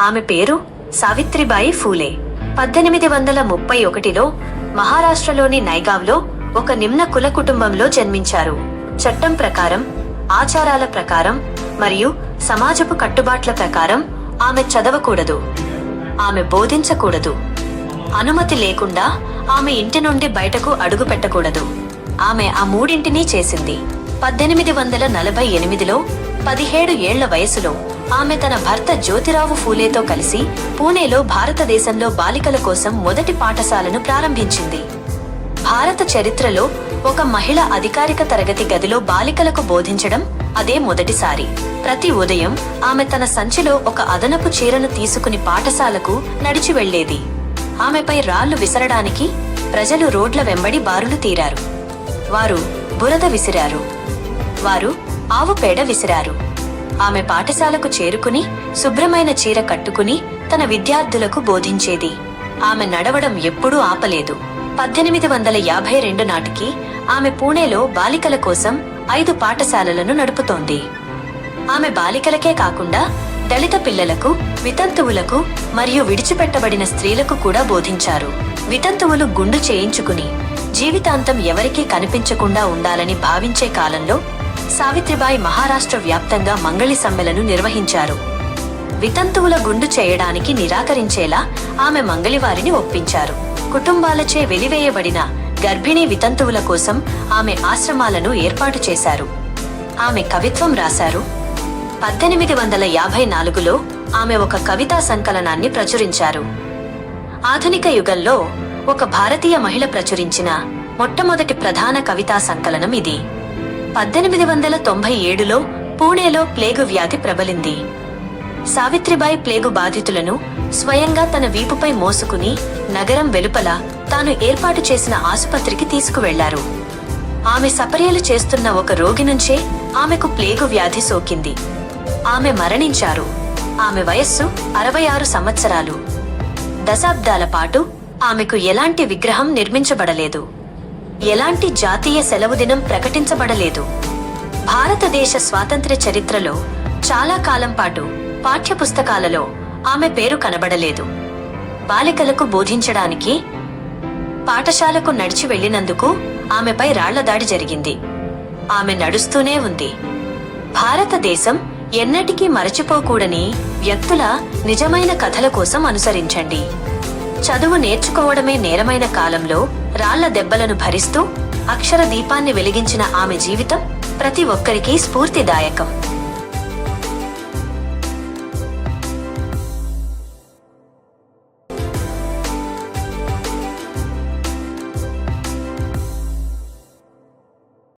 ఆమె పేరు సావిత్రిబాయి ఫూలే. 1831లో మహారాష్ట్రలోని నైగావ్లో ఒక నిమ్న కుల కుటుంబంలో జన్మించారు. చట్టం ప్రకారం, ఆచారాల ప్రకారం మరియు సమాజపు కట్టుబాట్ల ప్రకారం ఆమె చదవకూడదు, ఆమె బోధించకూడదు, అనుమతి లేకుండా ఆమె ఇంటి నుండి బయటకు అడుగు పెట్టకూడదు. ఆమె ఆ మూడింటినీ చేసింది. 1848లో 17 ఏళ్ల వయసులో ఆమె తన భర్త జ్యోతిరావు ఫూలేతో కలిసి పూణేలో భారతదేశంలో బాలికల కోసం మొదటి పాఠశాలను ప్రారంభించింది. భారత చరిత్రలో ఒక మహిళ అధికారిక తరగతి గదిలో బాలికలకు బోధించడం అదే మొదటిసారి. ప్రతి ఉదయం ఆమె తన సంచిలో ఒక అదనపు చీరను తీసుకుని పాఠశాలకు నడిచి వెళ్లేది. ఆమెపై రాళ్లు విసరడానికి ప్రజలు రోడ్ల వెంబడి బారులు తీరారు. వారు బురద విసిరారు, వారు ఆవు పేడ విసిరారు. ఆమె పాఠశాలకు చేరుకుని శుభ్రమైన చీర కట్టుకుని తన విద్యార్థులకు బోధించేది. ఆమె నడవడం ఎప్పుడూ ఆపలేదు. 1852 నాటికి ఆమె పూణేలో బాలికల కోసం 5 పాఠశాలలను నడుపుతోంది. ఆమె బాలికలకే కాకుండా దళిత పిల్లలకు, వితంతువులకు మరియు విడిచిపెట్టబడిన స్త్రీలకు కూడా బోధించారు. వితంతువులు గుండు చేయించుకుని జీవితాంతం ఎవరికీ కనిపించకుండా ఉండాలని భావించే కాలంలో సావిత్రిబాయి మహారాష్ట్ర వ్యాప్తంగా మంగళి సమ్మెలను నిర్వహించారు. వితంతువుల గుండు చేయడానికి నిరాకరించేలా ఆమె మంగళివారిని ఒప్పించారు. కుటుంబాలచే వెలివేయబడిన గర్భిణీ వితంతువుల కోసం ఆమె ఆశ్రమాలను ఏర్పాటు చేశారు. ఆమె కవిత్వం రాశారు. 1854లో ఆమె ఒక కవితా సంకలనాన్ని ప్రచురించారు. ఆధునిక యుగంలో ఒక భారతీయ మహిళ ప్రచురించిన మొట్టమొదటి ప్రధాన కవితా సంకలనం ఇది. 1897లో పూణేలో ప్లేగు వ్యాధి ప్రబలింది. సావిత్రిబాయి ప్లేగు బాధితులను స్వయంగా తన వీపుపై మోసుకుని నగరం వెలుపల తాను ఏర్పాటు చేసిన ఆసుపత్రికి తీసుకువెళ్లారు. ఆమె సపర్యలు చేస్తున్న ఒక రోగి నుంచే ఆమెకు ప్లేగు వ్యాధి సోకింది. ఆమె మరణించారు. ఆమె వయస్సు 66 సంవత్సరాలు. దశాబ్దాల పాటు ఆమెకు ఎలాంటి విగ్రహం నిర్మించబడలేదు, ఎలాంటి జాతీయ సెలవు దినం ప్రకటించబడలేదు. భారతదేశ స్వాతంత్ర్య చరిత్రలో చాలా కాలం పాటు పాఠ్యపుస్తకాలలో ఆమె పేరు కనబడలేదు. బాలికలకు బోధించడానికి పాఠశాలకు నడిచి వెళ్లినందుకు ఆమెపై రాళ్లదాడి జరిగింది. ఆమె నడుస్తూనే ఉంది. భారతదేశం ఎన్నటికీ మరచిపోకూడని వ్యక్తుల నిజమైన కథల కోసం అనుసరించండి. చదువు నేర్చుకోవడమే నేరమైన కాలంలో రాళ్ల దెబ్బలను భరిస్తూ అక్షర దీపాన్ని వెలిగించిన ఆమె జీవితం ప్రతి ఒక్కరికీ స్ఫూర్తిదాయకం.